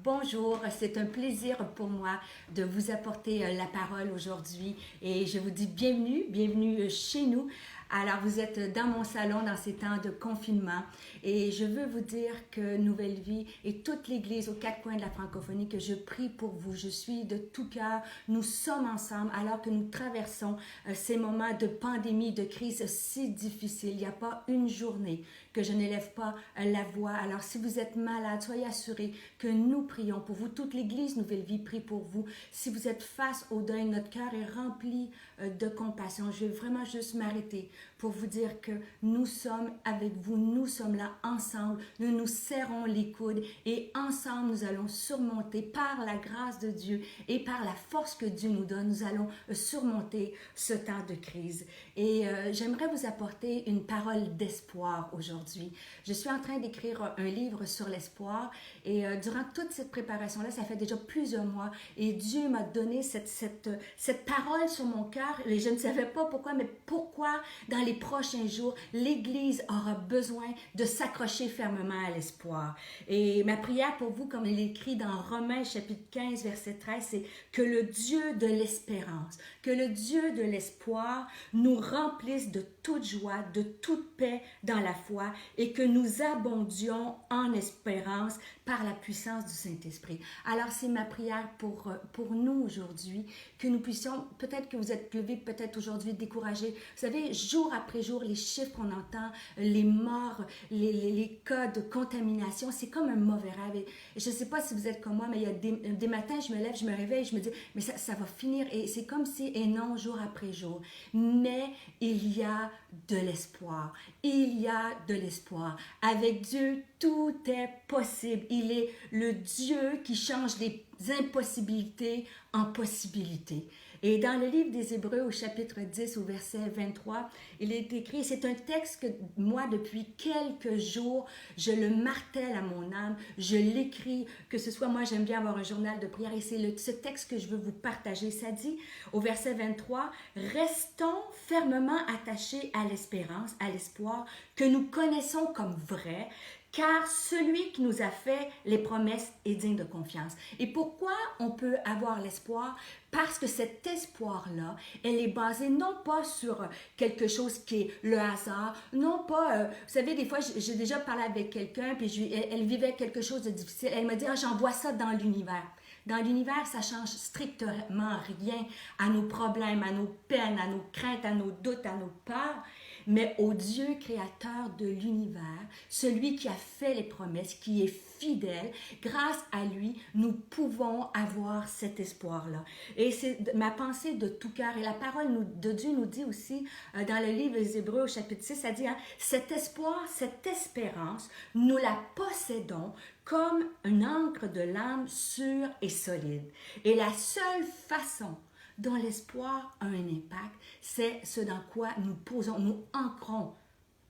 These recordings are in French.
bonjour, c'est un plaisir pour moi de vous apporter la parole aujourd'hui et je vous dis bienvenue, bienvenue chez nous. Alors vous êtes dans mon salon dans ces temps de confinement et je veux vous dire que Nouvelle Vie et toute l'Église aux quatre coins de la francophonie, que je prie pour vous. Je suis de tout cœur, nous sommes ensemble alors que nous traversons ces moments de pandémie, de crise si difficiles. Il n'y a pas une journée que je n'élève pas la voix. Alors si vous êtes malade, soyez assurés que nous prions pour vous. Toute l'Église Nouvelle Vie prie pour vous. Si vous êtes face au deuil, notre cœur est rempli de compassion. Je vais vraiment juste m'arrêter pour vous dire que nous sommes avec vous, nous sommes là ensemble, nous nous serrons les coudes et ensemble nous allons surmonter par la grâce de Dieu et par la force que Dieu nous donne, nous allons surmonter ce temps de crise. Et j'aimerais vous apporter une parole d'espoir aujourd'hui. Je suis en train d'écrire un livre sur l'espoir et durant toute cette préparation-là, ça fait déjà plusieurs mois et Dieu m'a donné cette parole sur mon cœur et je ne savais pas pourquoi, mais pourquoi dans les prochains jours, l'Église aura besoin de s'accrocher fermement à l'espoir. Et ma prière pour vous, comme il est écrit dans Romains chapitre 15, verset 13, c'est que le Dieu de l'espérance, que le Dieu de l'espoir nous remplisse de toute joie, de toute paix dans la foi et que nous abondions en espérance par la puissance du Saint-Esprit. Alors, c'est ma prière pour nous aujourd'hui, que nous puissions, peut-être que vous êtes levés, peut-être aujourd'hui découragés. Vous savez, jour après jour, les chiffres qu'on entend, les morts, les cas de contamination, c'est comme un mauvais rêve. Et je ne sais pas si vous êtes comme moi, mais il y a des matins, je me lève, je me réveille, je me dis, mais ça va finir. Et c'est comme si, et non, jour après jour. Mais il y a de l'espoir. Il y a de l'espoir. Avec Dieu, tout est possible. Il est le Dieu qui change les impossibilités en possibilités. Et dans le livre des Hébreux, au chapitre 10, au verset 23, il est écrit, c'est un texte que moi, depuis quelques jours, je le martèle à mon âme, je l'écris, que ce soit, moi, j'aime bien avoir un journal de prière, et c'est ce texte que je veux vous partager. Ça dit, au verset 23, « Restons fermement attachés à l'espérance, à l'espoir que nous connaissons comme vrai, car celui qui nous a fait les promesses est digne de confiance. » Et pourquoi on peut avoir l'espoir? Parce que cet espoir-là, elle est basée non pas sur quelque chose qui est le hasard, non pas, vous savez, des fois, j'ai déjà parlé avec quelqu'un, puis elle vivait quelque chose de difficile. Elle m'a dit, ah, j'envoie ça dans l'univers. Dans l'univers, ça change strictement rien à nos problèmes, à nos peines, à nos craintes, à nos doutes, à nos peurs. Mais au Dieu créateur de l'univers, celui qui a fait les promesses, qui est fidèle, grâce à lui, nous pouvons avoir cet espoir-là. Et c'est ma pensée de tout cœur. Et la parole de Dieu nous dit aussi, dans le livre des Hébreux, au chapitre 6, ça dit, hein, cet espoir, cette espérance, nous la possédons comme une encre de l'âme sûre et solide. Et la seule façon dont l'espoir a un impact, c'est ce dans quoi nous posons, nous ancrons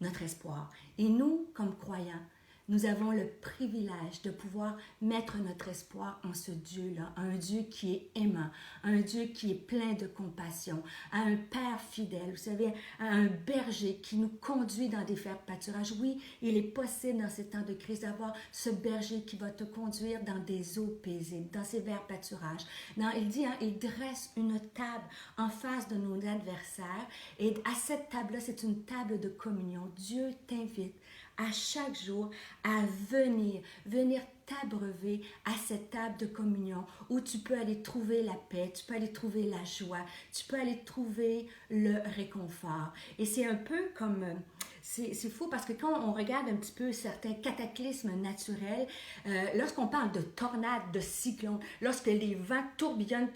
notre espoir. Et nous, comme croyants, nous avons le privilège de pouvoir mettre notre espoir en ce Dieu-là, un Dieu qui est aimant, un Dieu qui est plein de compassion, à un Père fidèle, vous savez, à un berger qui nous conduit dans des verts pâturages. Oui, il est possible dans ces temps de crise d'avoir ce berger qui va te conduire dans des eaux paisibles, dans ces verts pâturages. Non, il dit, hein, il dresse une table en face de nos adversaires et à cette table-là, c'est une table de communion. Dieu t'invite à chaque jour à venir t'abreuver à cette table de communion où tu peux aller trouver la paix, tu peux aller trouver la joie, tu peux aller trouver le réconfort. Et c'est un peu comme... C'est fou parce que quand on regarde un petit peu certains cataclysmes naturels, lorsqu'on parle de tornades, de cyclones, lorsque les vents tourbillonnent,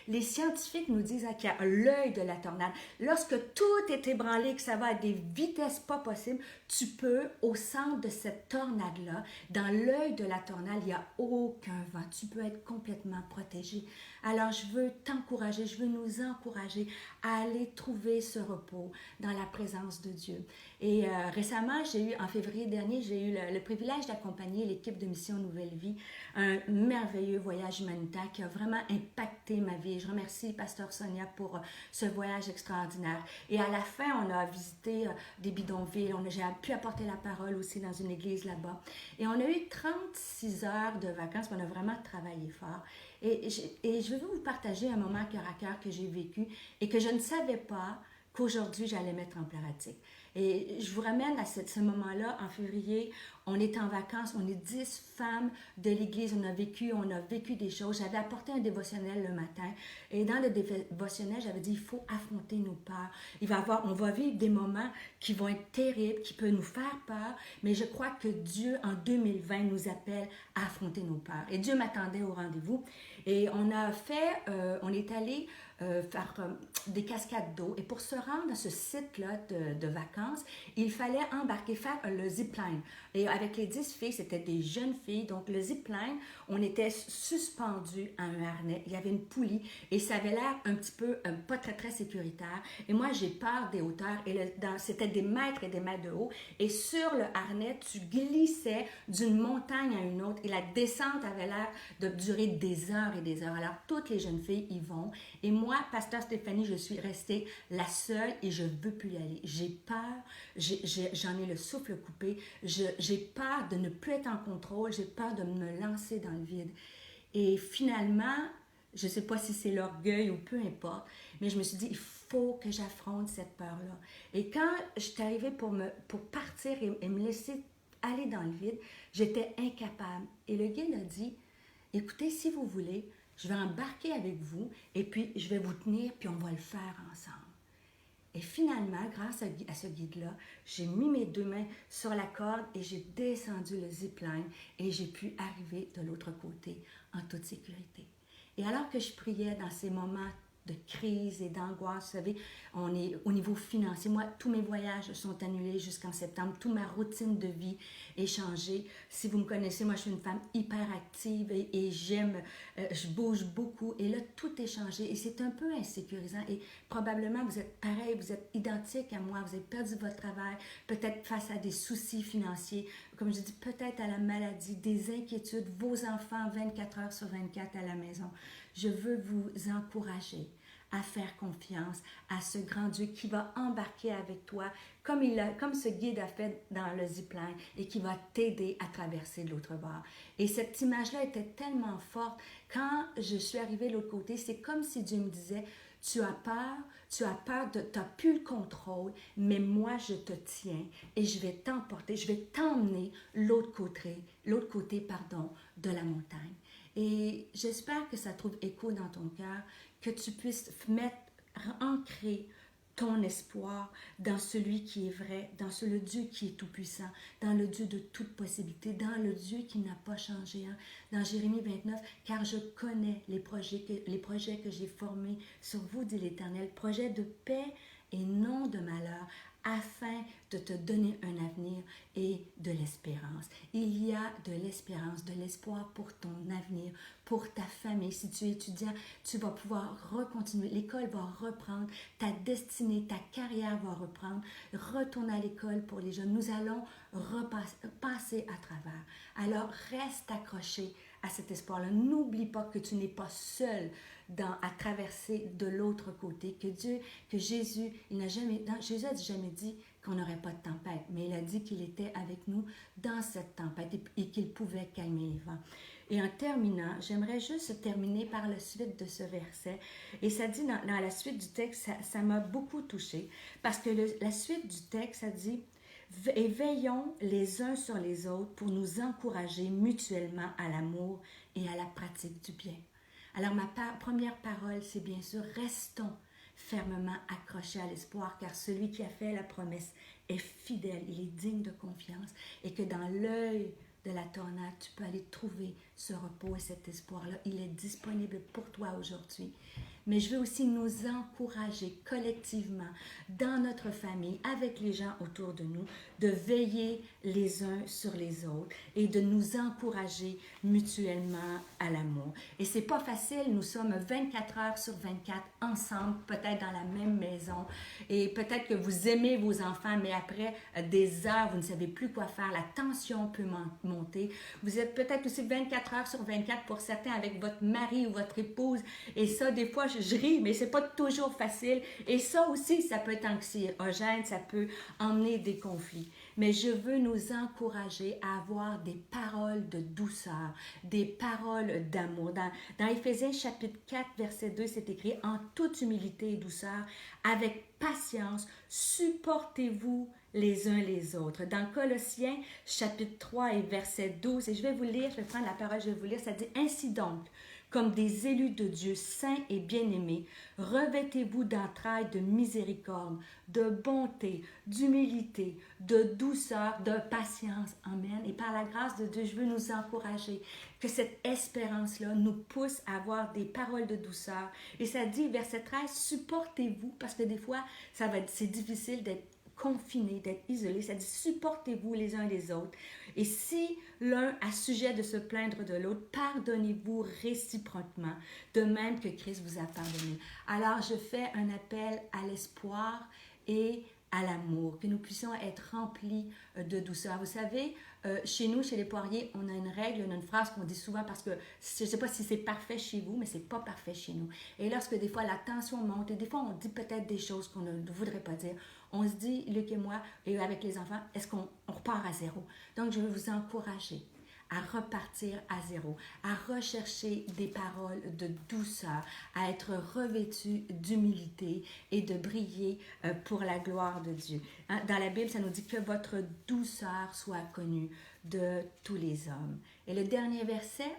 les scientifiques nous disent qu'il y a l'œil de la tornade. Lorsque tout est ébranlé, que ça va à des vitesses pas possibles, tu peux, au centre de cette tornade-là, dans l'œil de la tornade, il n'y a aucun vent. Tu peux être complètement protégé. Alors, je veux t'encourager, je veux nous encourager à aller trouver ce repos dans la présence de Dieu. Et récemment, en février dernier, j'ai eu le privilège d'accompagner l'équipe de Mission Nouvelle Vie, un merveilleux voyage humanitaire qui a vraiment impacté ma vie. Je remercie Pasteur Sonia pour ce voyage extraordinaire. Et à la fin, on a visité des bidonvilles, j'ai pu apporter la parole aussi dans une église là-bas. Et on a eu 36 heures de vacances, on a vraiment travaillé fort. Et je vais vous partager un moment cœur à cœur que j'ai vécu et que je ne savais pas qu'aujourd'hui j'allais mettre en pratique. Et je vous ramène à ce moment-là, en février, on est en vacances, on est 10 femmes de l'église, on a vécu des choses. J'avais apporté un dévotionnel le matin et dans le dévotionnel, j'avais dit, il faut affronter nos peurs. On va vivre des moments qui vont être terribles, qui peuvent nous faire peur, mais je crois que Dieu, en 2020, nous appelle à affronter nos peurs. Et Dieu m'attendait au rendez-vous et on est allé faire des cascades d'eau. Et pour se rendre à ce site-là de vacances, il fallait faire le zipline. Et avec les 10 filles, c'était des jeunes filles. Donc, le zipline, on était suspendus à un harnais. Il y avait une poulie et ça avait l'air un petit peu pas très, très sécuritaire. Et moi, j'ai peur des hauteurs. Et c'était des mètres et des mètres de haut. Et sur le harnais, tu glissais d'une montagne à une autre. Et la descente avait l'air de durer des heures et des heures. Alors, toutes les jeunes filles y vont. Et moi, Pasteur Stéphanie, je suis restée la seule et je ne veux plus y aller. J'ai peur, j'en ai le souffle coupé, j'ai peur de ne plus être en contrôle, j'ai peur de me lancer dans le vide. Et finalement, je ne sais pas si c'est l'orgueil ou peu importe, mais je me suis dit, il faut que j'affronte cette peur-là. Et quand je suis arrivée pour partir et me laisser aller dans le vide, j'étais incapable. Et le guide a dit, écoutez, si vous voulez, je vais embarquer avec vous et puis je vais vous tenir puis on va le faire ensemble. Et finalement, grâce à ce guide-là, j'ai mis mes 2 mains sur la corde et j'ai descendu le zipline et j'ai pu arriver de l'autre côté en toute sécurité. Et alors que je priais dans ces moments de crise et d'angoisse, vous savez, on est au niveau financier. Moi, tous mes voyages sont annulés jusqu'en septembre. Toute ma routine de vie est changée. Si vous me connaissez, moi, je suis une femme hyper active et je bouge beaucoup. Et là, tout est changé et c'est un peu insécurisant. Et probablement, vous êtes pareil, vous êtes identique à moi. Vous avez perdu votre travail, peut-être face à des soucis financiers, comme je dis, peut-être à la maladie, des inquiétudes, vos enfants 24 heures sur 24 à la maison. Je veux vous encourager à faire confiance à ce grand Dieu qui va embarquer avec toi comme ce guide a fait dans le zipline et qui va t'aider à traverser de l'autre bord. Et cette image-là était tellement forte. Quand je suis arrivée de l'autre côté, c'est comme si Dieu me disait, tu as peur, tu n'as plus le contrôle, mais moi je te tiens et je vais t'emporter, je vais t'emmener l'autre côté, de la montagne. Et j'espère que ça trouve écho dans ton cœur, que tu puisses ancrer ton espoir dans celui qui est vrai, dans le Dieu qui est tout-puissant, dans le Dieu de toute possibilité, dans le Dieu qui n'a pas changé. Dans Jérémie 29, car je connais les projets que j'ai formés sur vous, dit l'Éternel, projets de paix et non de malheur, afin de te donner un avenir et de l'espérance. Il y a de l'espérance, de l'espoir pour ton avenir, pour ta famille. Si tu es étudiant, tu vas pouvoir recontinuer. L'école va reprendre, ta destinée, ta carrière va reprendre. Retourne à l'école pour les jeunes. Nous allons passer à travers. Alors, reste accroché à cet espoir-là. N'oublie pas que tu n'es pas seul à traverser de l'autre côté, que Jésus, Jésus a jamais dit qu'on n'aurait pas de tempête, mais il a dit qu'il était avec nous dans cette tempête et qu'il pouvait calmer les vents. Et en terminant, j'aimerais juste terminer par la suite de ce verset. Et ça dit dans la suite du texte, ça m'a beaucoup touchée, parce que la suite du texte, ça dit « Et veillons les uns sur les autres pour nous encourager mutuellement à l'amour et à la pratique du bien. » Alors, ma première parole, c'est bien sûr, restons fermement accrochés à l'espoir, car celui qui a fait la promesse est fidèle, il est digne de confiance, et que dans l'œil de la tornade, tu peux aller trouver ce repos et cet espoir-là. Il est disponible pour toi aujourd'hui. mais je veux aussi nous encourager collectivement dans notre famille, avec les gens autour de nous, de veiller les uns sur les autres et de nous encourager mutuellement à l'amour. Et c'est pas facile, nous sommes 24 heures sur 24 ensemble, peut-être dans la même maison, et peut-être que vous aimez vos enfants, mais après des heures, vous ne savez plus quoi faire, la tension peut monter. Vous êtes peut-être aussi 24 heures sur 24 pour certains avec votre mari ou votre épouse, et ça, des fois, je ris, mais c'est pas toujours facile, et ça aussi, ça peut être anxiogène, ça peut emmener des conflits. Mais je veux nous encourager à avoir des paroles de douceur, des paroles d'amour. Dans Éphésiens chapitre 4, verset 2, c'est écrit « En toute humilité et douceur, avec patience, supportez-vous les uns les autres. » Dans Colossiens chapitre 3 et verset 12, et je vais vous lire, je vais prendre la parole, je vais vous lire, ça dit « Ainsi donc, comme des élus de Dieu saints et bien-aimés, revêtez-vous d'entrailles de miséricorde, de bonté, d'humilité, de douceur, de patience. » Amen. Et par la grâce de Dieu, je veux nous encourager que cette espérance-là nous pousse à avoir des paroles de douceur. Et ça dit, verset 13, supportez-vous, parce que des fois, c'est difficile d'être confiné, d'être isolé. Ça dit, supportez-vous les uns les autres. Et si l'un a sujet de se plaindre de l'autre, pardonnez-vous réciproquement, de même que Christ vous a pardonné. Alors, je fais un appel à l'espoir et à l'amour, que nous puissions être remplis de douceur. Vous savez, chez nous, chez les Poiriers, on a une règle, on a une phrase qu'on dit souvent parce que je ne sais pas si c'est parfait chez vous, mais c'est pas parfait chez nous. Et lorsque des fois la tension monte, et des fois on dit peut-être des choses qu'on ne voudrait pas dire, on se dit, Luc et moi, et avec les enfants, est-ce qu'on repart à zéro? Donc, je veux vous encourager à repartir à zéro, à rechercher des paroles de douceur, à être revêtu d'humilité et de briller pour la gloire de Dieu. Dans la Bible, ça nous dit que votre douceur soit connue de tous les hommes. Et le dernier verset,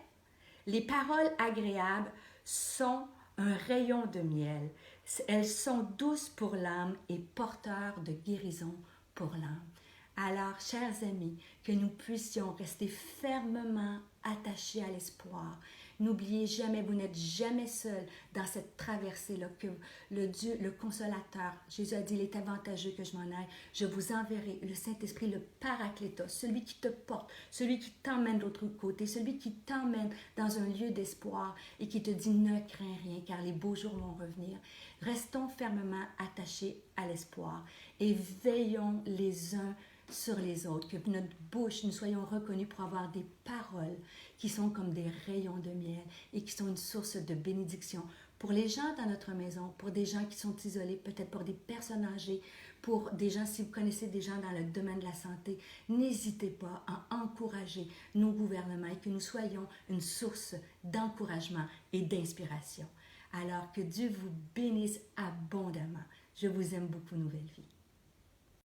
les paroles agréables sont un rayon de miel. Elles sont douces pour l'âme et porteurs de guérison pour l'âme. Alors, chers amis, que nous puissions rester fermement attachés à l'espoir. N'oubliez jamais, vous n'êtes jamais seul dans cette traversée-là, que le Dieu, le consolateur, Jésus a dit, il est avantageux que je m'en aille. Je vous enverrai le Saint-Esprit, le Paraclétos, celui qui te porte, celui qui t'emmène de l'autre côté, celui qui t'emmène dans un lieu d'espoir et qui te dit, ne crains rien, car les beaux jours vont revenir. Restons fermement attachés à l'espoir et veillons les uns sur les autres, que notre bouche, nous soyons reconnus pour avoir des paroles qui sont comme des rayons de miel et qui sont une source de bénédiction pour les gens dans notre maison, pour des gens qui sont isolés, peut-être pour des personnes âgées, pour des gens, si vous connaissez des gens dans le domaine de la santé, n'hésitez pas à encourager nos gouvernements et que nous soyons une source d'encouragement et d'inspiration. Alors que Dieu vous bénisse abondamment. Je vous aime beaucoup, Nouvelle Vie.